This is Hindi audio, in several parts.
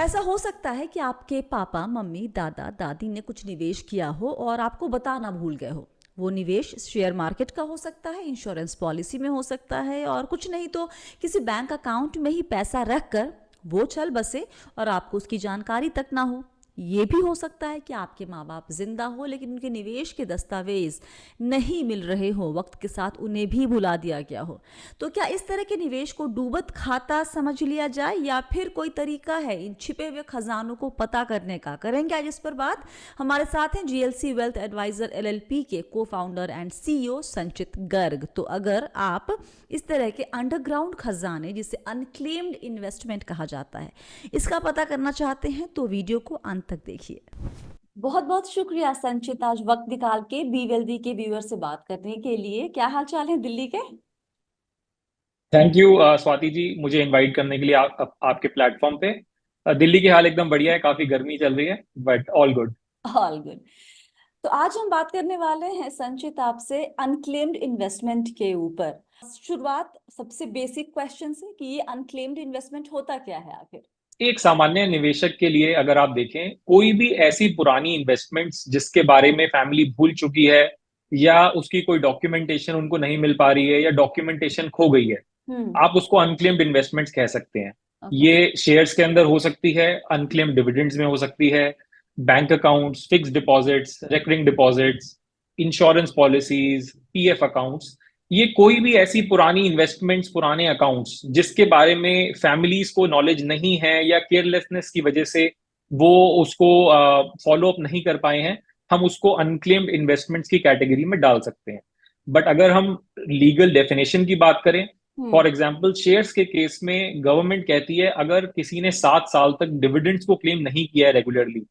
ऐसा हो सकता है कि आपके पापा, मम्मी, दादा, दादी ने कुछ निवेश किया हो और आपको बताना भूल गए हो। वो निवेश शेयर मार्केट का हो सकता है, इंश्योरेंस पॉलिसी में हो सकता है, और कुछ नहीं तो किसी बैंक अकाउंट में ही पैसा रख कर वो चल बसे और आपको उसकी जानकारी तक ना हो। ये भी हो सकता है कि आपके माँ बाप जिंदा हो लेकिन उनके निवेश के दस्तावेज नहीं मिल रहे हो, वक्त के साथ उन्हें भी भुला दिया गया हो। तो क्या इस तरह के निवेश को डूबत खाता समझ लिया जाए या फिर कोई तरीका है इन छिपे हुए खजानों को पता करने का? करेंगे आज इस पर बात। हमारे साथ हैं जीएलसी वेल्थ एडवाइजर एलएलपी के को फाउंडर एंड सीईओ संचित गर्ग। तो अगर आप इस तरह के अंडरग्राउंड खजाने, जिसे अनक्लेम्ड इन्वेस्टमेंट कहा जाता है, इसका पता करना चाहते हैं तो वीडियो को अंत तक देखिए। बहुत बहुत शुक्रिया संचित, आज वक्त निकाल के बी वेल्दी के व्यूअर से बात करने के लिए। क्या हाल चाल है दिल्ली के? थैंक यू स्वाति जी, मुझे इनवाइट करने के लिए आपके प्लेटफॉर्म पे। दिल्ली की हाल एकदम बढ़िया है, काफी गर्मी चल रही है but all good. All good. तो आज हम बात करने वाले हैं संचित आपसे अनक्लेम्ड इन्वेस्टमेंट के ऊपर। शुरुआत सबसे बेसिक क्वेश्चन से कि ये अनक्लेम्ड इन्वेस्टमेंट होता क्या है आखिर? एक सामान्य निवेशक के लिए अगर आप देखें कोई भी ऐसी पुरानी इन्वेस्टमेंट्स जिसके बारे में फैमिली भूल चुकी है या उसकी कोई डॉक्यूमेंटेशन उनको नहीं मिल पा रही है या डॉक्यूमेंटेशन खो गई है, हम्म। आप उसको अनक्लेम्ड इन्वेस्टमेंट्स कह सकते हैं। ओके। ये शेयर्स के अंदर हो सकती है, अनक्लेम्ड डिविडेंड्स में हो सकती है, bank accounts, fixed deposits, recurring deposits, insurance policies, PF accounts. ये कोई भी ऐसी पुरानी इन्वेस्टमेंट्स, पुराने अकाउंट्स जिसके बारे में फैमिलीज को नॉलेज नहीं है या केयरलेसनेस की वजह से वो उसको फॉलो अप नहीं कर पाए हैं, हम उसको अनक्लेम्ड इन्वेस्टमेंट्स की कैटेगरी में डाल सकते हैं। बट अगर हम लीगल डेफिनेशन की बात करें, फॉर हम्म। एग्जाम्पल शेयर्स के केस में गवर्नमेंट कहती है अगर किसी ने 7 साल तक डिविडेंड्स को क्लेम नहीं किया है रेगुलरली,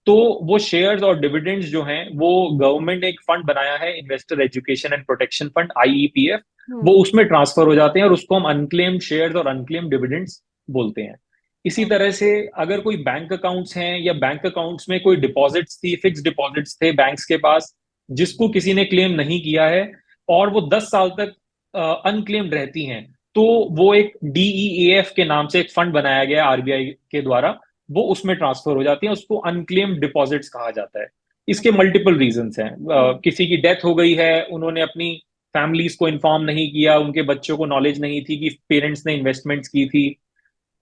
तो वो शेयर्स और डिविडेंड्स जो हैं वो गवर्नमेंट ने एक फंड बनाया है, investor education and protection fund, IEPF, वो हम्म। उसमें ट्रांसफर हो जाते हैं और उसको हम अनक्लेम्ड शेयर्स और अनक्लेम्ड डिविडेंड्स बोलते हैं। इसी तरह से अगर कोई बैंक अकाउंट्स हैं या बैंक अकाउंट्स में कोई डिपॉजिट्स थी, फिक्स डिपॉजिट्स थे बैंक्स के पास, जिसको किसी ने क्लेम नहीं किया है और वो 10 साल तक अनक्लेम्ड रहती हैं, तो वो एक डीईएएफ के नाम से एक फंड बनाया गया आरबीआई के द्वारा, वो उसमें ट्रांसफर हो जाती है, उसको अनक्लेम्ड डिपॉजिट्स कहा जाता है। इसके मल्टीपल रीजंस हैं। हम्म। किसी की डेथ हो गई है, उन्होंने अपनी फैमिलीज को इन्फॉर्म नहीं किया, उनके बच्चों को नॉलेज नहीं थी कि पेरेंट्स ने इन्वेस्टमेंट्स की थी।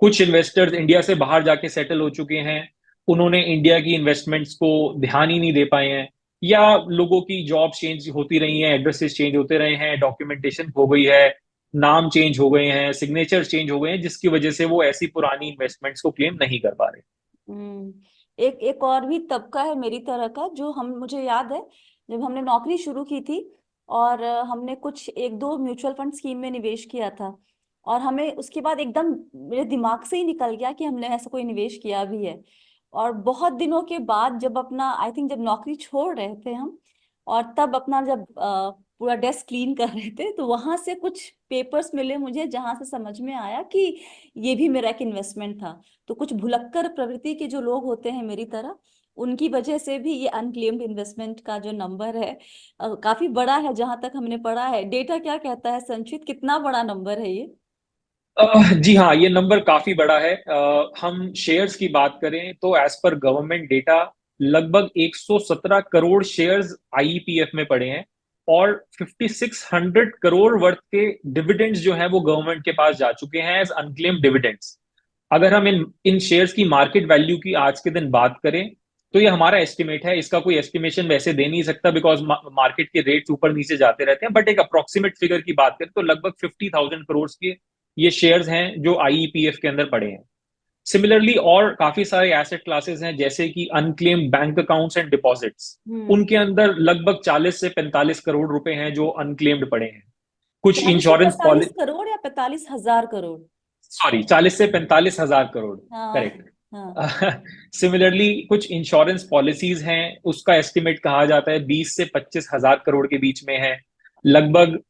कुछ इन्वेस्टर्स इंडिया से बाहर जाके सेटल हो चुके हैं, उन्होंने इंडिया की इन्वेस्टमेंट्स को ध्यान ही नहीं दे पाए हैं, या लोगों की जॉब चेंज होती रही हैं, एड्रेसेस चेंज होते रहे हैं, डॉक्यूमेंटेशन हो गई है, नाम चेंज हो गए हैं, सिग्नेचर चेंज हो गए हैं, जिसकी वजह से वो ऐसी पुरानी इन्वेस्टमेंट्स को क्लेम नहीं कर पा रहे। हम्म। एक एक और भी तबका है मेरी तरह का, जो हम मुझे याद है जब हमने नौकरी शुरू की थी और हमने कुछ एक दो म्यूचुअल फंड स्कीम में निवेश किया था, और हमें उसके बाद एकदम मेरे दिमाग से ही निकल गया कि हमने ऐसा कोई निवेश किया भी है। और बहुत दिनों के बाद जब अपना, आई थिंक जब नौकरी छोड़ रहे थे हम, और तब अपना जब पूरा डेस्क क्लीन कर रहे थे, तो वहां से कुछ पेपर्स मिले मुझे जहां से समझ में आया कि ये भी मेरा एक इन्वेस्टमेंट था। तो कुछ भुलक्कर प्रवृत्ति के जो लोग होते हैं मेरी तरह, उनकी वजह से भी ये अनक्लेम्ड इन्वेस्टमेंट का जो नंबर है काफी बड़ा है। जहां तक हमने पढ़ा है, डेटा क्या कहता है संचित, कितना बड़ा नंबर है ये? जी हाँ, ये नंबर काफी बड़ा है। हम शेयर्स की बात करें तो एज पर गवर्नमेंट डेटा लगभग 117 करोड़ शेयर्स आईईपीएफ में पड़े हैं और 5600 करोड़ वर्थ के डिविडेंड्स जो हैं वो गवर्नमेंट के पास जा चुके हैं एज अनक्लेम्ड डिविडेंड्स। अगर हम इन इन शेयर्स की मार्केट वैल्यू की आज के दिन बात करें, तो ये हमारा एस्टिमेट है, इसका कोई एस्टिमेशन वैसे दे नहीं सकता बिकॉज मार्केट के रेट्स ऊपर नीचे जाते रहते हैं, बट एक अप्रोक्सीमेट फिगर की बात करें तो लगभग 50,000 करोड़ के ये शेयर्स हैं जो आईईपीएफ के अंदर पड़े हैं। सिमिलरली और काफी सारे एसेट क्लासेस हैं जैसे कि unclaimed bank accounts and deposits, हम्म। उनके अंदर लगभग 40 से 45 करोड़ रुपए हैं जो अनक्लेम्ड पड़े हैं। कुछ 40 से इंश्योरेंस 45 पॉलिसी, करोड़ या 45,000 करोड़? सॉरी, 40 से 45 हजार करोड़, हाँ। करेक्ट। हाँ। सिमिलरली कुछ इंश्योरेंस पॉलिसीज हैं, उसका एस्टिमेट कहा जाता है 20 से 25 हजार करोड़ के बीच में है। लगभग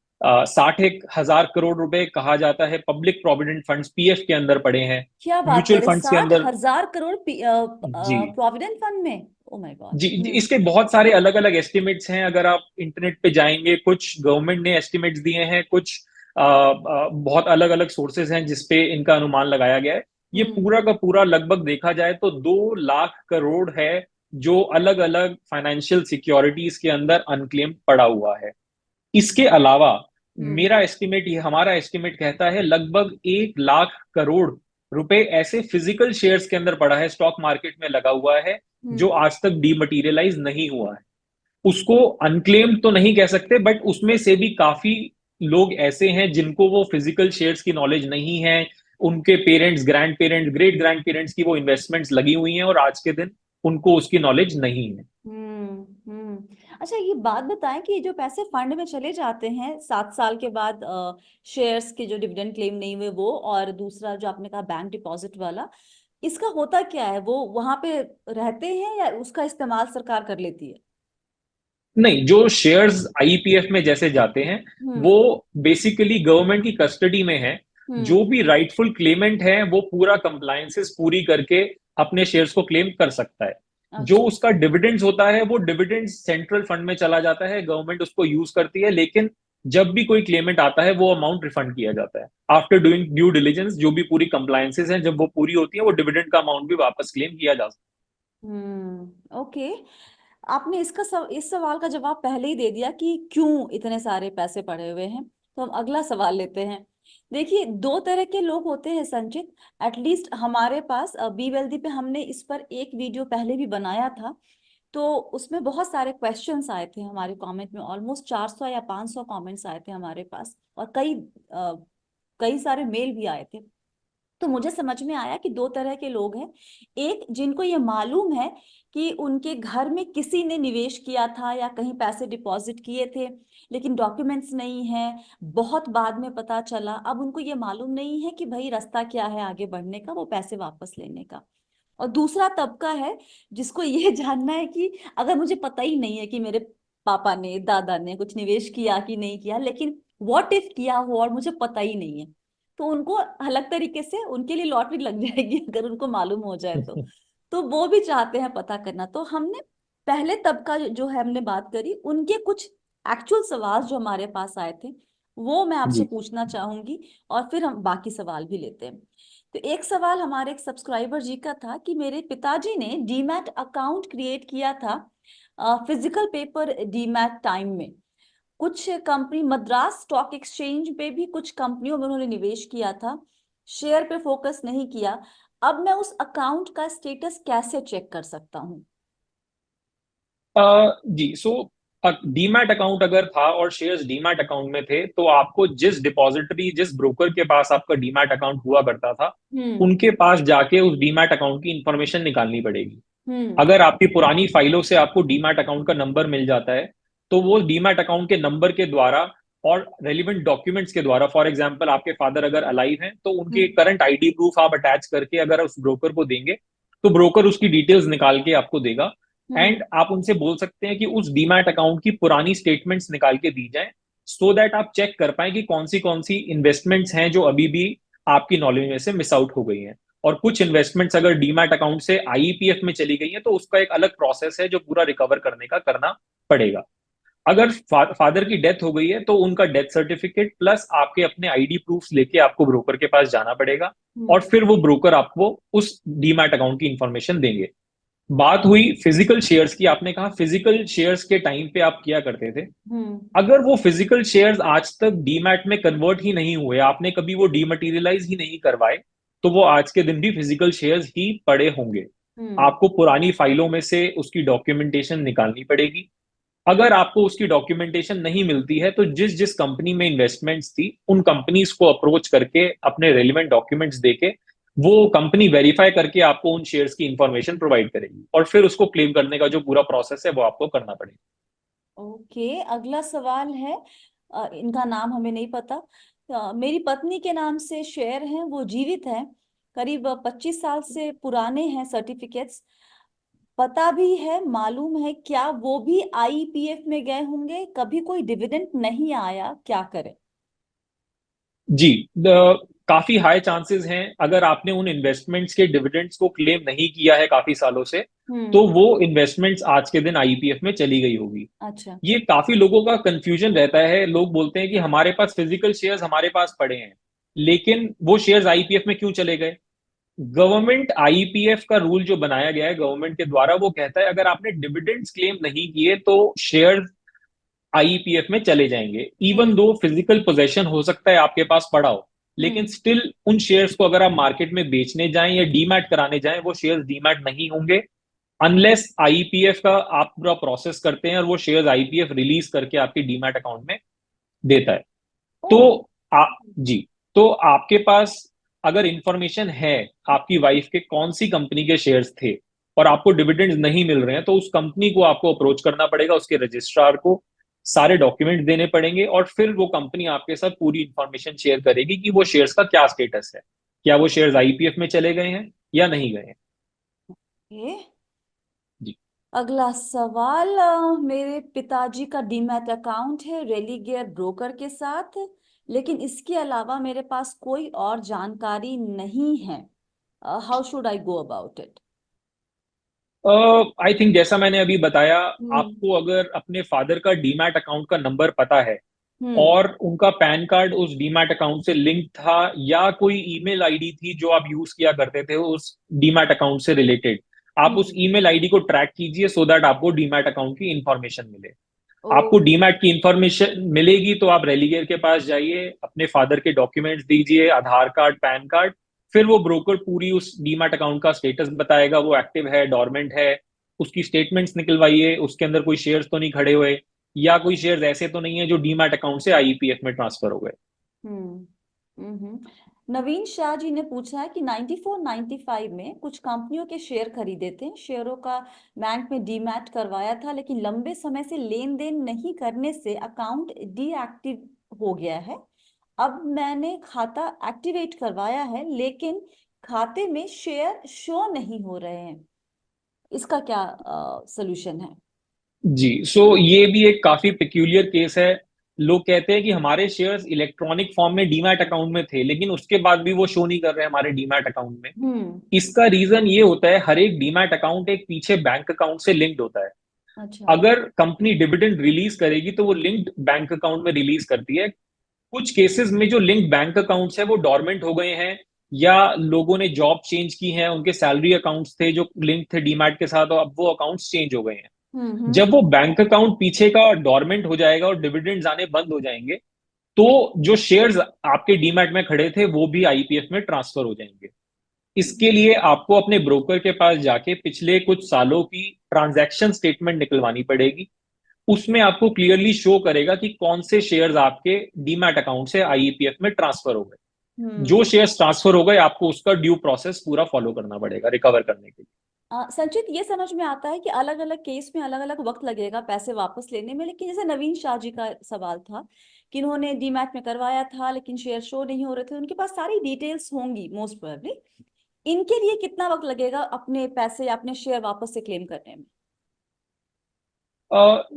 60 एक हजार करोड़ रुपए कहा जाता है पब्लिक प्रोविडेंट फंड्स, पीएफ के अंदर पड़े हैं। क्या बात म्यूचुअल करें, फंड्स के साठ अंदर, हजार करोड़ जी प्रोविडेंट फंड में? Oh my God. जी जी, हम्म। इसके बहुत सारे अलग अलग एस्टिमेट्स हैं। अगर आप इंटरनेट पे जाएंगे, कुछ गवर्नमेंट ने एस्टिमेट्स दिए हैं, कुछ बहुत अलग अलग सोर्सेज हैं जिसपे इनका अनुमान लगाया गया है। ये पूरा का पूरा लगभग देखा जाए तो 2 लाख करोड़ है जो अलग अलग फाइनेंशियल सिक्योरिटीज के अंदर अनक्लेम पड़ा हुआ है। इसके अलावा हम्म। मेरा एस्टिमेट, ये हमारा एस्टिमेट कहता है लगभग 1 लाख करोड़ रुपए ऐसे फिजिकल शेयर्स के अंदर पड़ा है, स्टॉक मार्केट में लगा हुआ है, जो हम्म। आज तक डीमटीरियलाइज नहीं हुआ है। उसको अनक्लेम्ड तो नहीं कह सकते, बट उसमें से भी काफी लोग ऐसे हैं जिनको वो फिजिकल शेयर्स की नॉलेज नहीं है। उनके parents, grand parents, great grand parents की वो इन्वेस्टमेंट्स लगी हुई हैं और आज के दिन उनको उसकी नॉलेज नहीं है। अच्छा, ये बात बताएं कि जो पैसे फंड में चले जाते हैं 7 साल के बाद, शेयर्स के जो डिविडेंड क्लेम नहीं हुए वो, और दूसरा जो आपने कहा बैंक डिपॉजिट वाला, इसका होता क्या है? वो वहां पे रहते हैं या उसका इस्तेमाल सरकार कर लेती है? नहीं, जो शेयर्स आईपीएफ में जैसे जाते हैं वो हम्म। बेसिकली गवर्नमेंट की कस्टडी में है। हम्म। जो भी राइटफुल क्लेमेंट है वो पूरा कंप्लायंसेस पूरी करके अपने शेयर्स को क्लेम कर सकता है। जो अच्छा। उसका डिविडेंड्स होता है वो डिविडेंड्स सेंट्रल फंड में चला जाता है, गवर्नमेंट उसको यूज करती है, लेकिन जब भी कोई क्लेमेंट आता है वो अमाउंट रिफंड किया जाता है आफ्टर डूइंग ड्यू डिलिजेंस। जो भी पूरी कंप्लायंसेस हैं जब वो पूरी होती है, वो डिविडेंड का अमाउंट भी वापस क्लेम किया जा सकता ओके। आपने इस सवाल का जवाब पहले ही दे दिया कि क्यों इतने सारे पैसे पड़े हुए हैं। तो हम अगला सवाल लेते हैं। देखिए, दो तरह के लोग होते हैं संचित। एटलीस्ट हमारे पास बी वेल्दी पे हमने इस पर एक वीडियो पहले भी बनाया था। तो उसमें बहुत सारे क्वेश्चंस आए थे हमारे कमेंट में, ऑलमोस्ट 400 या 500 कमेंट्स आए थे हमारे पास, और कई सारे मेल भी आए थे। तो मुझे समझ में आया कि दो तरह के लोग हैं। एक, जिनको ये मालूम है कि उनके घर में किसी ने निवेश किया था या कहीं पैसे डिपॉजिट किए थे, लेकिन डॉक्यूमेंट्स नहीं है, बहुत बाद में पता चला। अब उनको ये मालूम नहीं है कि भाई रास्ता क्या है आगे बढ़ने का, वो पैसे वापस लेने का। और दूसरा तबका है जिसको ये जानना है कि अगर मुझे पता ही नहीं है कि मेरे पापा ने, दादा ने कुछ निवेश किया कि नहीं किया, लेकिन व्हाट इफ किया हो और मुझे पता ही नहीं है, तो उनको अलग तरीके से उनके लिए लॉटरी लग जाएगी अगर उनको मालूम हो जाए तो। है। तो वो भी चाहते हैं पता करना। तो हमने पहले तबका जो है हमने बात करी, उनके कुछ एक्चुअल सवाल जो हमारे पास आए थे वो मैं आपसे जी। पूछना चाहूंगी, और फिर हम बाकी सवाल भी लेते हैं। तो एक सवाल हमारे एक सब्सक्राइबर जी का था कि मेरे पिताजी ने डीमैट अकाउंट क्रिएट किया था फिजिकल पेपर डीमैट टाइम में। कुछ कंपनी, मद्रास स्टॉक एक्सचेंज पे भी कुछ कंपनियों में उन्होंने निवेश किया था, शेयर पे फोकस नहीं किया। अब मैं उस अकाउंट का स्टेटस कैसे चेक कर सकता हूँ? जी, सो डीमैट अकाउंट अगर था और शेयर्स डीमैट अकाउंट में थे तो आपको जिस डिपॉजिटरी, जिस ब्रोकर के पास आपका डीमैट अकाउंट हुआ करता था, हम्म। उनके पास जाके उस डीमैट अकाउंट की इंफॉर्मेशन निकालनी पड़ेगी। हम्म। अगर आपकी पुरानी फाइलों से आपको डीमैट अकाउंट का नंबर मिल जाता है तो वो डीमैट अकाउंट के नंबर के द्वारा और रेलिवेंट डॉक्यूमेंट्स के द्वारा, फॉर एग्जांपल आपके फादर अगर अलाइव हैं तो उनके हम्म। करंट आईडी प्रूफ आप अटैच करके अगर उस ब्रोकर को देंगे तो ब्रोकर उसकी डिटेल्स निकाल के आपको देगा। हम्म। एंड आप उनसे बोल सकते हैं कि उस डीमैट अकाउंट की पुरानी स्टेटमेंट्स निकाल के दी जाए, सो दैट आप चेक कर पाए कि कौन सी इन्वेस्टमेंट्स हैं जो अभी भी आपकी नॉलेज में से मिस आउट हो गई हैं। और कुछ इन्वेस्टमेंट्स अगर डीमैट अकाउंट से आईईपीएफ में चली गई है तो उसका एक अलग प्रोसेस है जो पूरा रिकवर करने का करना पड़ेगा। अगर फादर की डेथ हो गई है तो उनका डेथ सर्टिफिकेट प्लस आपके अपने आईडी प्रूफ्स लेके आपको ब्रोकर के पास जाना पड़ेगा, और हम्म। फिर वो ब्रोकर आपको उस डीमैट अकाउंट की इंफॉर्मेशन देंगे। बात हुई फिजिकल शेयर्स की, आपने कहा फिजिकल शेयर्स के टाइम पे आप किया करते थे। हम्म। अगर वो फिजिकल शेयर्स आज तक डीमैट में कन्वर्ट ही नहीं हुए, आपने कभी वो डीमटेरियलाइज ही नहीं करवाए, तो वो आज के दिन भी फिजिकल शेयर्स ही पड़े होंगे। हम्म। आपको पुरानी फाइलों में से उसकी डॉक्यूमेंटेशन निकालनी पड़ेगी। अगर आपको उसकी डॉक्यूमेंटेशन नहीं मिलती है तो जिस जिस कंपनी में इन्वेस्टमेंट्स थी उन कंपनीज को अप्रोच करके अपने रेलिवेंट डॉक्यूमेंट्स देके वो कंपनी वेरीफाई करके आपको उन शेयर्स की इंफॉर्मेशन प्रोवाइड करेगी, और फिर उसको क्लेम करने का जो पूरा प्रोसेस है वो आपको करना पड़ेगा। ओके, अगला सवाल है। इनका नाम हमें नहीं पता। मेरी पत्नी के नाम से शेयर हैं, वो जीवित हैं, करीब 25 साल से पुराने हैं सर्टिफिकेट्स। पता भी है, मालूम है, क्या वो भी आईपीएफ में गए होंगे? कभी कोई डिविडेंड नहीं आया, क्या करें? जी, काफी हाई चांसेस हैं। अगर आपने उन इन्वेस्टमेंट्स के डिविडेंड्स को क्लेम नहीं किया है काफी सालों से, तो हम्म। वो इन्वेस्टमेंट्स आज के दिन आईपीएफ में चली गई होगी। अच्छा। ये काफी लोगों का कंफ्यूजन रहता है। लोग बोलते हैं कि हमारे पास फिजिकल शेयर्स हमारे पास पड़े हैं, लेकिन वो शेयर्स आईपीएफ में क्यों चले गए? गवर्नमेंट आईपीएफ का रूल जो बनाया गया है गवर्नमेंट के द्वारा, वो कहता है अगर आपने डिविडेंड्स क्लेम नहीं किए तो शेयर आईपीएफ में चले जाएंगे। इवन हम्म। दो फिजिकल पोजेशन हो सकता है आपके पास पड़ा हो, लेकिन हम्म। स्टिल उन शेयर्स को अगर आप मार्केट में बेचने जाएं या डीमैट कराने जाएं, वो शेयर्स डीमैट नहीं होंगे अनलेस आईपीएफ का आप पूरा प्रोसेस करते हैं और वो शेयर्स आईपीएफ रिलीज करके आपके डीमैट अकाउंट में देता है। ओ। तो जी, तो आपके पास अगर इंफॉर्मेशन है आपकी वाइफ के कौन सी कंपनी के शेयर्स थे और आपको डिविडेंड्स नहीं मिल रहे हैं, तो उस कंपनी को आपको अप्रोच करना पड़ेगा, उसके रजिस्ट्रार को सारे डॉक्यूमेंट देने पड़ेंगे और फिर वो कंपनी आपके साथ पूरी इंफॉर्मेशन शेयर करेगी कि वो शेयर्स का क्या स्टेटस है, क्या वो शेयर्स आईपीएफ में चले गए हैं या नहीं गए हैं। ये जी। अगला सवाल, मेरे पिताजी का डीमैट अकाउंट है रेलिगेयर ब्रोकर के साथ, लेकिन इसके अलावा मेरे पास कोई और जानकारी नहीं है। How should I go about it? I think जैसा मैंने अभी बताया, हम्म। आपको अगर अपने फादर का डीमैट अकाउंट का नंबर पता है हम्म। और उनका पैन कार्ड उस डीमैट अकाउंट से लिंक था या कोई ईमेल आईडी थी जो आप यूज किया करते थे उस डीमैट अकाउंट से रिलेटेड, आप उस हम्म। ईमेल आईडी को ट्रैक कीजिए सो दैट आपको डीमैट अकाउंट की इंफॉर्मेशन मिले। ओ। आपको डीमैट की इंफॉर्मेशन मिलेगी तो आप रेलिगेयर के पास जाइए, अपने फादर के डॉक्यूमेंट्स दीजिए, आधार कार्ड, पैन कार्ड। फिर वो ब्रोकर पूरी उस डीमैट अकाउंट का स्टेटस बताएगा, वो एक्टिव है, डोरमेंट है, उसकी स्टेटमेंट्स निकलवाइए, उसके अंदर कोई शेयर्स तो नहीं खड़े हुए या कोई शेयर्स ऐसे तो नहीं है जो डीमैट अकाउंट से आईपीएफ में ट्रांसफर हो गए। हम्म। नवीन शाह जी ने पूछा है कि 94-95 में कुछ कंपनियों के शेयर खरीदे थे, शेयरों का बैंक में डीमैट करवाया था, लेकिन लंबे समय से लेन देन नहीं करने से अकाउंट डीएक्टिव हो गया है। अब मैंने खाता एक्टिवेट करवाया है, लेकिन खाते में शेयर शो नहीं हो रहे हैं। इसका क्या सोल्यूशन है? जी, सो ये भी एक काफी पिक्यूलियर केस है। लोग कहते हैं कि हमारे शेयर्स इलेक्ट्रॉनिक फॉर्म में डीमैट अकाउंट में थे लेकिन उसके बाद भी वो शो नहीं कर रहे हमारे डीमैट अकाउंट में। हम्म। इसका रीजन ये होता है, हर एक डीमैट अकाउंट एक पीछे बैंक अकाउंट से लिंक्ड होता है। अच्छा। अगर कंपनी डिविडेंड रिलीज करेगी तो वो लिंक्ड बैंक अकाउंट में रिलीज करती है। कुछ केसेस में जो लिंक्ड बैंक अकाउंट्स है वो डॉर्मेंट हो गए हैं या लोगों ने जॉब चेंज की है, उनके सैलरी अकाउंट्स थे जो लिंक थे डीमैट के साथ और अब वो अकाउंट्स चेंज हो गए हैं। हम्म। जब वो बैंक अकाउंट पीछे का डॉर्मेंट हो जाएगा और डिविडेंड्स आने बंद हो जाएंगे, तो जो शेयर्स आपके डीमैट में खड़े थे वो भी आईपीएफ में ट्रांसफर हो जाएंगे। इसके लिए आपको अपने ब्रोकर के पास जाके पिछले कुछ सालों की ट्रांजैक्शन स्टेटमेंट निकलवानी पड़ेगी। उसमें आपको क्लियरली शो करेगा कि कौन से शेयर्स आपके डीमैट अकाउंट से आईपीएफ में ट्रांसफर हो गए। जो हम्म। शेयर्स ट्रांसफर हो गए आपको उसका ड्यू प्रोसेस पूरा फॉलो करना पड़ेगा रिकवर करने के लिए। संचित, ये समझ में आता है कि अलग अलग केस में अलग अलग वक्त लगेगा पैसे वापस लेने में, लेकिन जैसे नवीन शाह जी का सवाल था कि इन्होंने डीमैट में करवाया था लेकिन शेयर शो नहीं हो रहे थे, उनके पास सारी डिटेल्स होंगी मोस्ट प्रोबेबली। इनके लिए कितना वक्त लगेगा अपने पैसे या अपने शेयर वापस से क्लेम करने में?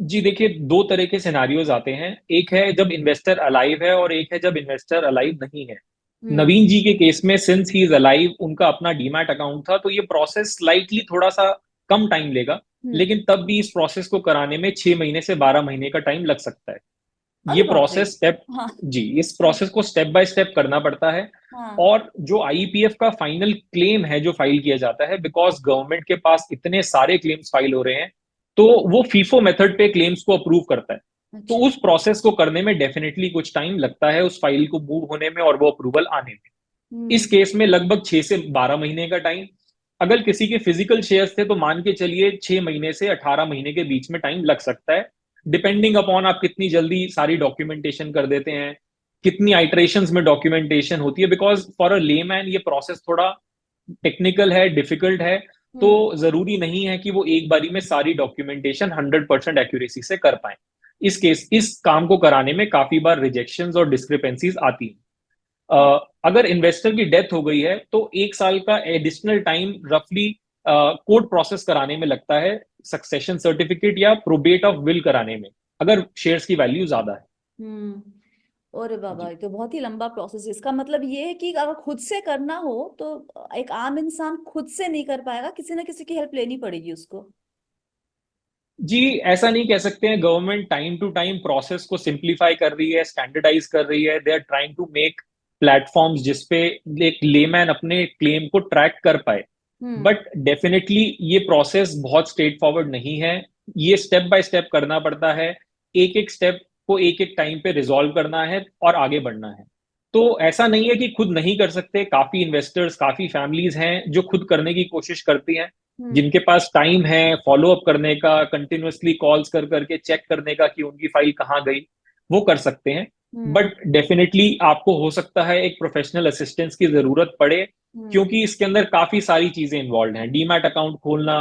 जी देखिए, दो तरह के सिनारियोज आते हैं। एक है जब इन्वेस्टर अलाइव है और एक है जब इन्वेस्टर अलाइव नहीं है। हम्म। नवीन जी के केस में सिंस ही इज अलाइव, उनका अपना डीमैट अकाउंट था, तो ये प्रोसेस स्लाइटली थोड़ा सा कम टाइम लेगा, हम्म। लेकिन तब भी इस प्रोसेस को कराने में 6 महीने से 12 महीने का टाइम लग सकता है। ये अरे बाप रे। प्रोसेस स्टेप हाँ। जी, इस प्रोसेस को स्टेप बाय स्टेप करना पड़ता है। हाँ। और जो आईपीएफ का फाइनल क्लेम है जो फाइल किया जाता है, बिकॉज गवर्नमेंट के पास इतने सारे क्लेम्स फाइल हो रहे हैं, तो वो फीफो मेथड पे क्लेम्स को अप्रूव करता है। तो अच्छा। उस प्रोसेस को करने में डेफिनेटली कुछ टाइम लगता है, उस फाइल को मूव होने में और वो अप्रूवल आने में। इस हम्म। केस में लगभग 6 से 12 महीने का टाइम। अगर किसी के फिजिकल शेयर्स थे तो मान के चलिए 6 महीने से 18 महीने के बीच में टाइम लग सकता है, डिपेंडिंग अपॉन आप कितनी जल्दी सारी डॉक्यूमेंटेशन कर देते हैं, कितनी आइटरेशंस में डॉक्यूमेंटेशन होती है। बिकॉज फॉर अ लेमैन ये प्रोसेस थोड़ा टेक्निकल है, डिफिकल्ट है। तो हम्म। जरूरी नहीं है कि वो एक बारी में सारी डॉक्यूमेंटेशन 100% एक्यूरेसी से कर पाए। इस काम को कराने में काफी बार रिजेक्शंस और डिस्क्रिपेंसीज आती हैं। अगर इन्वेस्टर की डेथ हो गई है तो 1 साल का एडिशनल टाइम रफली कोर्ट प्रोसेस कराने में लगता है, सक्सेशन सर्टिफिकेट या प्रोबेट ऑफ विल कराने में, अगर शेयर्स की वैल्यू ज्यादा है। हम्म। अरे बाबा, जी ये तो बहुत ही लंबा प्रोसेस है। इसका मतलब ये है कि अगर खुद से करना हो तो एक आम इंसान खुद से नहीं कर पाएगा, किसी ना किसी की हेल्प लेनी पड़ेगी उसको। जी, ऐसा नहीं कह सकते हैं। Government time to time process को सिंप्लीफाई कर रही है, स्टैंडर्डाइज कर रही है, they are trying to make platforms जिसपे एक लेमैन अपने क्लेम को ट्रैक कर पाए। हम्म। बट डेफिनेटली ये प्रोसेस बहुत स्ट्रेट फॉरवर्ड नहीं है। ये स्टेप बाय स्टेप करना पड़ता है। एक एक स्टेप को एक एक टाइम पे रिजॉल्व करना है और आगे बढ़ना है। तो ऐसा नहीं है कि खुद नहीं कर सकते। काफी इन्वेस्टर्स, काफी फैमिलीज हैं जो खुद करने की कोशिश करती हैं, हम्म। जिनके पास टाइम है फॉलो अप करने का, कंटिन्यूअसली कॉल्स कर करके चेक करने का कि उनकी फाइल कहाँ गई, वो कर सकते हैं। हम्म। बट डेफिनेटली आपको हो सकता है एक प्रोफेशनल असिस्टेंस की जरूरत पड़े, हम्म। क्योंकि इसके अंदर काफी सारी चीजें इन्वॉल्व हैं। डीमैट अकाउंट खोलना,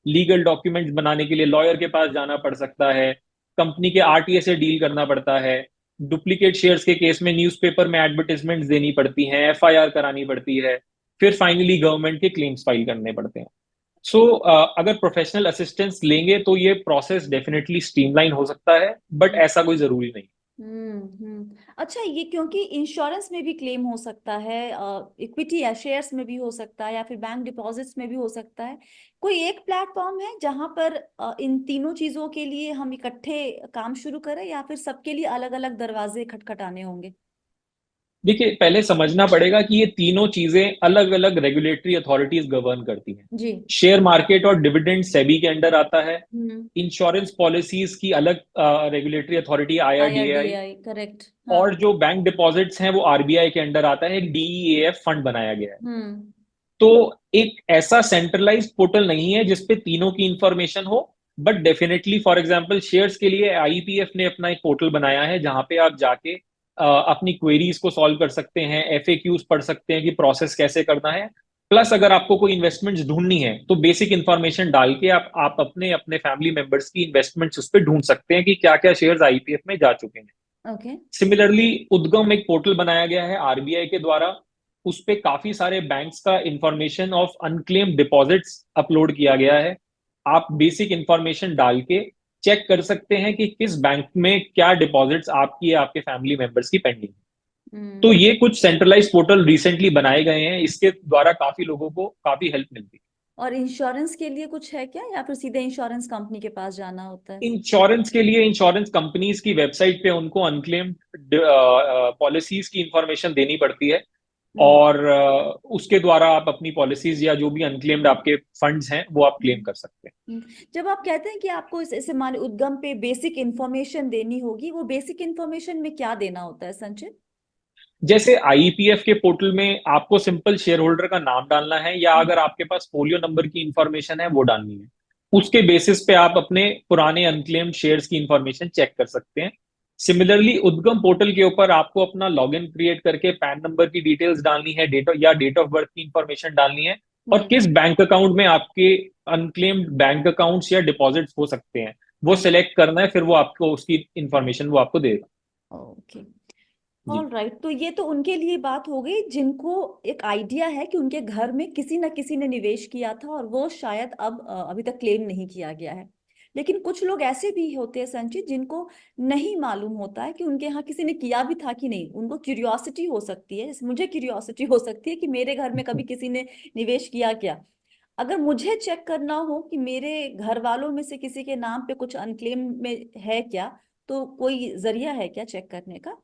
लीगल डॉक्यूमेंट्स बनाने के लिए लॉयर के पास जाना पड़ सकता है, कंपनी के आरटीए से डील करना पड़ता है, डुप्लीकेट शेयर्स के केस में न्यूज़पेपर में एडवर्टाइजमेंट्स देनी पड़ती हैं, एफआईआर करानी पड़ती है, फिर फाइनली गवर्नमेंट के क्लेम्स फाइल करने पड़ते हैं। सो अगर प्रोफेशनल असिस्टेंस लेंगे तो ये प्रोसेस डेफिनेटली स्ट्रीमलाइन हो सकता है, बट ऐसा कोई जरूरी नहीं। अच्छा, ये क्योंकि इंश्योरेंस में भी क्लेम हो सकता है, इक्विटी या शेयर्स में भी हो सकता है, या फिर बैंक डिपॉजिट्स में भी हो सकता है, कोई एक प्लेटफॉर्म है जहां पर इन तीनों चीजों के लिए हम इकट्ठे काम शुरू करें, या फिर सबके लिए अलग अलग दरवाजे खटखटाने होंगे? देखिए, पहले समझना पड़ेगा कि ये तीनों चीजें अलग अलग रेगुलेटरी अथॉरिटीज गवर्न करती हैं। जी। शेयर मार्केट और डिविडेंड सेबी के अंडर आता है। हम्म। इंश्योरेंस पॉलिसीज की अलग regulatory authority IRDAI. IRDAI, correct, हाँ। और जो बैंक डिपॉजिट्स हैं वो आरबीआई के अंडर आता है, एक डीईएएफ फंड बनाया गया है। हम्म। तो एक ऐसा सेंट्रलाइज्ड पोर्टल नहीं है जिसपे तीनों की इंफॉर्मेशन हो। But definitely for example shares के लिए आईपीएफ ने अपना एक पोर्टल बनाया है जहां पे आप जाके अपनी क्वेरीज को सॉल्व कर सकते हैं, एफएक्यूज पढ़ सकते हैं कि प्रोसेस कैसे करना है। प्लस अगर आपको कोई इन्वेस्टमेंट्स ढूंढनी है तो बेसिक इन्फॉर्मेशन डाल के आप अपने अपने फैमिली मेंबर्स की इन्वेस्टमेंट्स उस पर ढूंढ सकते हैं कि क्या क्या शेयर्स आईपीएफ में जा चुके हैं। ओके। सिमिलरली उद्गम एक पोर्टल बनाया गया है आरबीआई के द्वारा। उस पे काफी सारे बैंक्स का information of unclaimed deposits upload किया गया है। आप बेसिक इंफॉर्मेशन डाल के चेक कर सकते हैं कि किस बैंक में क्या डिपॉजिट्स आपकी या आपके फैमिली मेंबर्स की पेंडिंग है। तो हम्म। ये कुछ सेंट्रलाइज पोर्टल रिसेंटली बनाए गए हैं, इसके द्वारा काफी लोगों को काफी हेल्प मिलती है। और इंश्योरेंस के लिए कुछ है क्या, या फिर सीधे इंश्योरेंस कंपनी के पास जाना होता है? इंश्योरेंस के लिए इंश्योरेंस कंपनीज की वेबसाइट पे उनको अनक्लेम्ड पॉलिसीज की इंफॉर्मेशन देनी पड़ती है। हम्म। और उसके द्वारा आप अपनी पॉलिसीज या जो भी अनक्लेम्ड आपके फंड्स हैं वो आप क्लेम हम्म। कर सकते हैं। जब आप कहते हैं कि आपको इसे मान उद्गम पे बेसिक इंफॉर्मेशन देनी होगी, वो बेसिक इंफॉर्मेशन में क्या देना होता है, संचित? जैसे आईपीएफ के पोर्टल में आपको सिंपल शेयर होल्डर का नाम डालना है, या अगर आपके पास फोलियो नंबर की इंफॉर्मेशन है वो डालनी है। उसके बेसिस पे आप अपने पुराने अनक्लेम्ड शेयर्स की इंफॉर्मेशन चेक कर सकते हैं। सिमिलरली उद्गम पोर्टल के ऊपर आपको अपना लॉगिन क्रिएट करके पैन नंबर की डिटेल्स डालनी है, डेट ऑफ बर्थ की इंफॉर्मेशन डालनी है, और हम्म। किस बैंक अकाउंट में आपके अनक्लेम्ड बैंक अकाउंट्स या डिपॉजिट्स हो सकते हैं वो सिलेक्ट करना है। फिर वो आपको उसकी इंफॉर्मेशन वो आपको देगा। ओके। जी। ऑल राइट, तो ये तो उनके लिए बात हो गई जिनको एक आइडिया है कि उनके घर में किसी न किसी ने निवेश किया था, और वो शायद अब अभी तक क्लेम नहीं किया गया है। लेकिन कुछ लोग ऐसे भी होते हैं, संचित, जिनको नहीं मालूम होता है कि उनके यहाँ किसी ने किया भी था कि नहीं। उनको क्यूरियोसिटी हो सकती है, जैसे मुझे क्यूरियोसिटी हो सकती है कि मेरे घर में कभी किसी ने निवेश किया क्या। अगर मुझे चेक करना हो कि मेरे घर वालों में से किसी के नाम पे कुछ अनक्लेम में है क्या, तो कोई जरिया है क्या चेक करने का?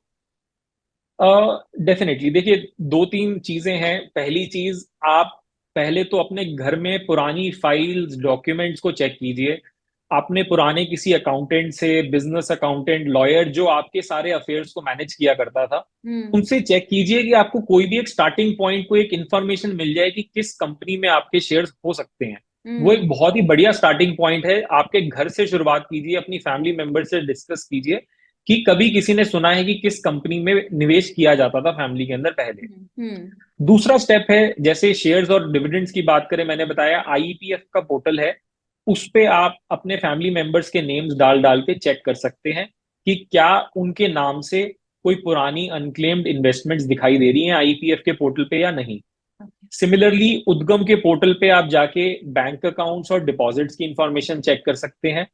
डेफिनेटली देखिए, दो तीन चीजें हैं। पहली चीज, आप पहले तो अपने घर में पुरानी फाइल्स डॉक्यूमेंट्स को चेक कीजिए। आपने पुराने किसी अकाउंटेंट से, बिजनेस अकाउंटेंट, लॉयर जो आपके सारे अफेयर्स को मैनेज किया करता था, हम्म। उनसे चेक कीजिए कि आपको कोई भी एक स्टार्टिंग पॉइंट को एक इंफॉर्मेशन मिल जाए कि किस कंपनी में आपके शेयर्स हो सकते हैं। वो हम्म। एक बहुत ही बढ़िया स्टार्टिंग पॉइंट है। आपके घर से शुरुआत कीजिए, अपनी फैमिली मेंबर से डिस्कस कीजिए कि कभी किसी ने सुना है कि किस कंपनी में निवेश किया जाता था फैमिली के अंदर पहले। हम्म। हम्म। दूसरा स्टेप है, जैसे शेयर्स और डिविडेंड्स की बात करें, मैंने बताया आईईपीएफ का पोर्टल है। उस पे आप अपने फैमिली मेंबर्स के नेम्स डाल डाल के चेक कर सकते हैं कि क्या उनके नाम से कोई पुरानी अनक्लेम्ड इन्वेस्टमेंट्स दिखाई दे रही हैं आईपीएफ के पोर्टल पे या नहीं। ओके। सिमिलरली उद्गम के पोर्टल पे आप जाके बैंक अकाउंट्स और डिपॉजिट्स की इंफॉर्मेशन चेक कर सकते हैं।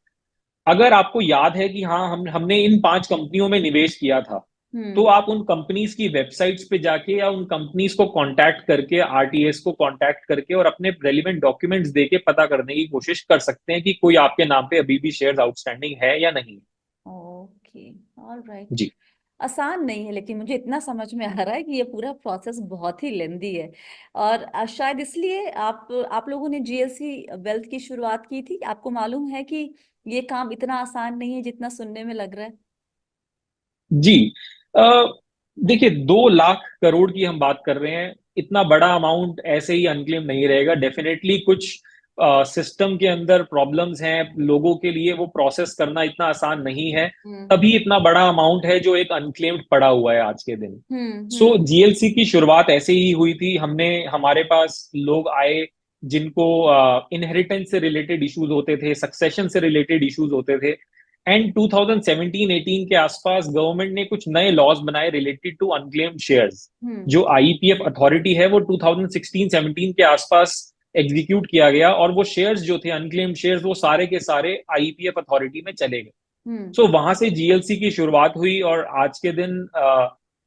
अगर आपको याद है कि हाँ, हमने इन 5 कंपनियों में निवेश किया था, तो हम्म। आप उन कंपनीज की वेबसाइट्स पे जाके या उन कंपनीज को कांटेक्ट करके, आरटीएस को कांटेक्ट करके और अपने रेलिवेंट डॉक्यूमेंट्स देके पता करने की कोशिश कर सकते हैं कि कोई आपके नाम पे अभी भी शेयर्स आउटस्टैंडिंग है या नहीं। ओके। All right. जी। आसान नहीं है, लेकिन मुझे इतना समझ में आ रहा है कि ये पूरा प्रोसेस बहुत ही लेंदी है। और शायद इसलिए आप लोगों ने जीएलसी वेल्थ की शुरुआत की थी। आपको मालूम है कि ये काम इतना आसान नहीं है जितना सुनने में लग रहा है। जी। अ, देखिए, 2 लाख करोड़ की हम बात कर रहे हैं। इतना बड़ा अमाउंट ऐसे ही अनक्लेम नहीं रहेगा। डेफिनेटली कुछ सिस्टम के अंदर प्रॉब्लम्स हैं, लोगों के लिए वो प्रोसेस करना इतना आसान नहीं है। हम्म तभी इतना बड़ा अमाउंट है जो एक अनक्लेम्ड पड़ा हुआ है आज के दिन। सो हम्म। जीएलसी की शुरुआत ऐसे ही हुई थी। हमने हमारे पास लोग आए जिनको इनहेरिटेंस से रिलेटेड इश्यूज होते थे, सक्सेशन से रिलेटेड इश्यूज होते थे। एंड 2017-18 के आसपास गवर्नमेंट ने कुछ नए लॉज बनाए रिलेटेड टू अनक्लेम्ड शेयर्स। हम्म जो आईपीएफ अथॉरिटी है वो 2016-17 के आसपास एग्जीक्यूट किया गया, और वो शेयर्स जो थे अनक्लेम्ड शेयर्स वो सारे के सारे आईपीएफ अथॉरिटी में चले गए। हम्म सो वहां से जीएलसी की शुरुआत हुई, और आज के दिन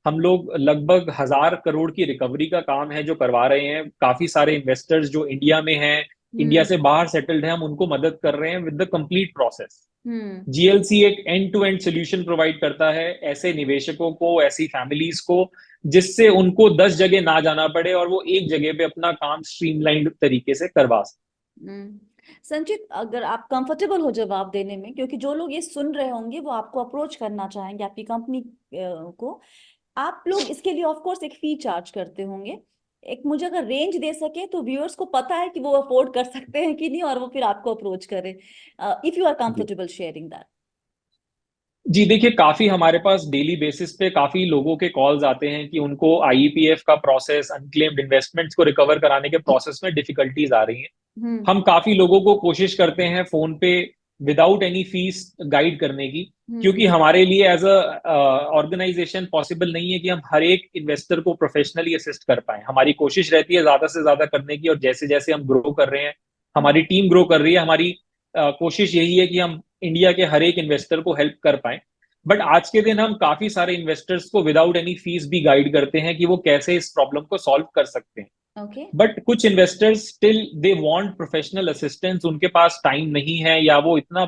हम लोग लगभग 1,000 करोड़ की रिकवरी का काम है जो करवा रहे हैं। काफी सारे इन्वेस्टर्स जो इंडिया में हैं, इंडिया हम्म से बाहर सेटल्ड हैं, हम उनको मदद कर रहे हैं विद द कंप्लीट प्रोसेस। हम्म जीएलसी एक end to end solution provide करता है ऐसे निवेशकों को, ऐसी फैमिलीज को, जिससे उनको 10 जगह ना जाना पड़े और वो एक जगह पे अपना काम स्ट्रीमलाइंड तरीके से करवा सकें। हम्म। संचित, अगर आप कंफर्टेबल हो जवाब देने में, क्योंकि जो लोग ये सुन रहे होंगे वो आपको अप्रोच करना चाहेंगे, आपकी कंपनी को। आप लोग इसके लिए ऑफ कोर्स एक फी चार्ज करते होंगे। एक मुझे अगर रेंज दे सके तो व्यूअर्स को पता है कि वो अफोर्ड कर सकते हैं कि नहीं, और वो फिर आपको अप्रोच करें, इफ यू आर जी कंफर्टेबल शेयरिंग दैट। जी, देखिए, काफी हमारे पास डेली बेसिस पे काफी लोगों के कॉल्स आते हैं कि उनको आईईपीएफ का प्रोसेस, अनक्लेम्ड इन्वेस्टमेंट्स को रिकवर कराने के प्रोसेस में डिफिकल्टीज आ रही हैं। हम्म हम काफी लोगों को कोशिश करते हैं फोन पे विदाउट एनी फीस गाइड करने की, हम्म क्योंकि हमारे लिए एज अ ऑर्गेनाइजेशन पॉसिबल नहीं है कि हम हर एक इन्वेस्टर को प्रोफेशनली असिस्ट कर पाए। हमारी कोशिश रहती है ज्यादा से ज्यादा करने की, और जैसे जैसे हम ग्रो कर रहे हैं, हम्म हमारी टीम ग्रो कर रही है, हमारी कोशिश यही है कि हम इंडिया के हर एक इन्वेस्टर को हेल्प कर पाए। बट आज के दिन हम काफी सारे इन्वेस्टर्स को विदाउट एनी फीस भी गाइड करते हैं कि वो कैसे इस प्रॉब्लम को सॉल्व कर सकते हैं। ओके। बट कुछ investors still they want professional assistance, उनके पास टाइम नहीं है, या वो इतना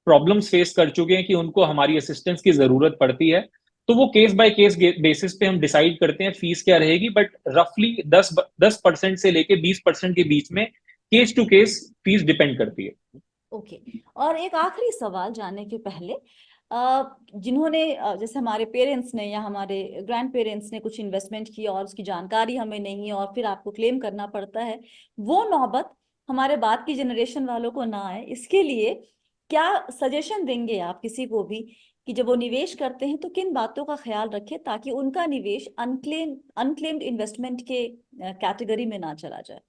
प्रॉब्लम्स फेस कर चुके हैं कि उनको हमारी असिस्टेंस की जरूरत पड़ती है। तो वो केस बाय केस बेसिस पे हम डिसाइड करते हैं फीस क्या रहेगी। बट रफली 10% से लेके 20% के बीच में case to case fees depend करती है। ओके। और एक आखिरी सवाल जाने के पहले, जिन्होंने जैसे हमारे पेरेंट्स ने या हमारे ग्रैंड पेरेंट्स ने कुछ इन्वेस्टमेंट किया और उसकी जानकारी हमें नहीं है और फिर आपको क्लेम करना पड़ता है, वो नौबत हमारे बाद की जनरेशन वालों को ना आए, इसके लिए क्या सजेशन देंगे आप किसी को भी कि जब वो निवेश करते हैं तो किन बातों का ख्याल रखें ताकि उनका निवेश अनक्लेम्ड इन्वेस्टमेंट के कैटेगरी में ना चला जाए?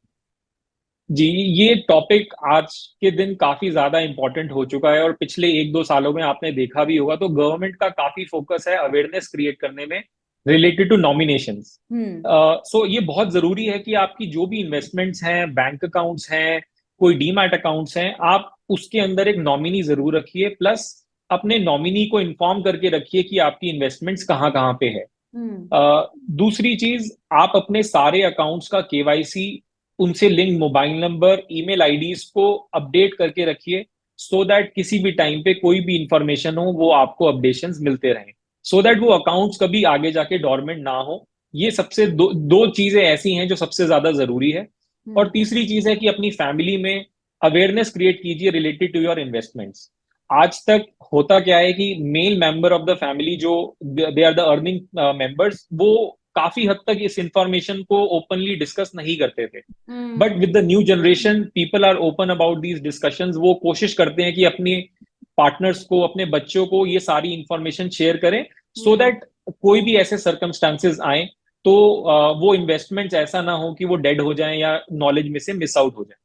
जी, ये टॉपिक आज के दिन काफी ज्यादा इंपॉर्टेंट हो चुका है, और पिछले 1-2 सालों में आपने देखा भी होगा तो गवर्नमेंट का काफी फोकस है अवेयरनेस क्रिएट करने में रिलेटेड टू नॉमिनेशंस। हम्म सो ये बहुत जरूरी है कि आपकी जो भी इन्वेस्टमेंट्स हैं, बैंक अकाउंट्स हैं, कोई डीमैट अकाउंट्स हैं, आप उसके अंदर एक नॉमिनी जरूर रखिए। प्लस अपने नॉमिनी को इन्फॉर्म करके रखिए कि आपकी इन्वेस्टमेंट्स कहाँ कहाँ पे है। हम्म दूसरी चीज, आप अपने सारे अकाउंट्स का केवाईसी, उनसे link mobile number, email IDs को अपडेट करके रखिए, सो दैट किसी भी टाइम पे कोई भी इंफॉर्मेशन हो वो आपको अपडेशंस मिलते रहें, सो दैट वो अकाउंट्स कभी आगे जाके डॉर्मेंट ना हो। ये सबसे दो चीजें ऐसी हैं जो सबसे ज्यादा जरूरी है। और हम्म तीसरी चीज है कि अपनी फैमिली में अवेयरनेस क्रिएट कीजिए रिलेटेड टू योर इन्वेस्टमेंट्स। आज तक होता क्या है कि male member of the family जो they are the earning members, वो काफी हद तक इस इंफॉर्मेशन को ओपनली डिस्कस नहीं करते थे। But hmm with the new generation people are open about these discussions. वो कोशिश करते हैं कि अपने पार्टनर्स को, अपने बच्चों को ये सारी इंफॉर्मेशन शेयर करें, सो हम्म दैट कोई भी ऐसे सर्कमस्टांसेस आए तो वो इन्वेस्टमेंट्स ऐसा ना हो कि वो डेड हो जाएं या नॉलेज में से मिस आउट हो जाए।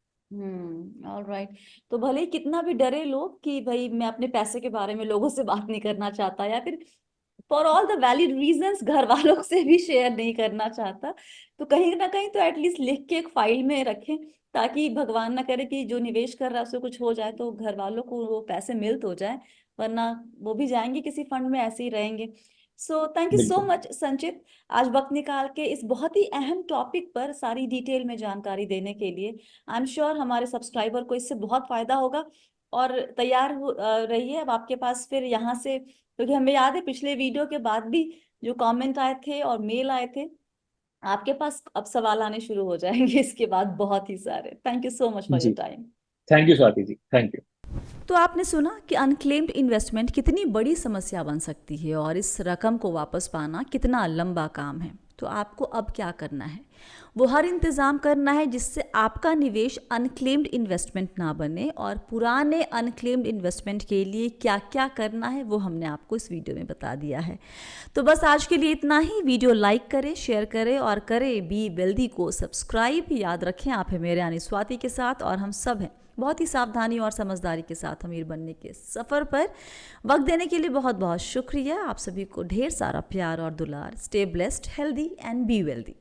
All right. तो भले ही कितना भी डरे लोग कि भाई मैं अपने पैसे के बारे में लोगों से बात नहीं करना चाहता, या फिर for all the valid reasons घर वालों से भी शेयर नहीं करना चाहता, तो कहीं ना कहीं तो एटलीस्ट लिख के एक फाइल में रखें, ताकि भगवान ना करे कि जो निवेश कर रहा है उससे कुछ हो जाए तो घर वालों को वो पैसे मिल तो जाए, वरना वो भी जाएंगे किसी फंड में ऐसे ही रहेंगे। सो थैंक यू सो बिल्कुल। मच संचित, आज वक्त निकाल के इस बहुत ही अहम टॉपिक पर सारी डिटेल में जानकारी देने के लिए। आई एम श्योर हमारे सब्सक्राइबर को इससे बहुत फायदा होगा। और तैयार रहिए, अब आपके पास फिर यहाँ से क्योंकि हमें याद है पिछले वीडियो के बाद भी जो कमेंट आए थे और मेल आए थे, आपके पास अब सवाल आने शुरू हो जाएंगे इसके बाद बहुत ही सारे। Thank you so much for your ji, time. Thank you Swati ji, thank you. तो आपने सुना कि अनक्लेम्ड इन्वेस्टमेंट कितनी बड़ी समस्या बन सकती है और इस रकम को वापस पाना कितना लंबा काम है। तो आपको अब क्या करना है, वो हर इंतज़ाम करना है जिससे आपका निवेश अनक्लेम्ड इन्वेस्टमेंट ना बने, और पुराने अनक्लेम्ड इन्वेस्टमेंट के लिए क्या क्या करना है वो हमने आपको इस वीडियो में बता दिया है। तो बस आज के लिए इतना ही। वीडियो लाइक करें, शेयर करें और करें बी वेल्दी को सब्सक्राइब। याद रखें आप है मेरे यानी स्वाति के साथ, और हम सब हैं बहुत ही सावधानी और समझदारी के साथ अमीर बनने के सफ़र पर। वक्त देने के लिए बहुत बहुत शुक्रिया। आप सभी को ढेर सारा प्यार और दुलार। Stay blessed, healthy and be wealthy.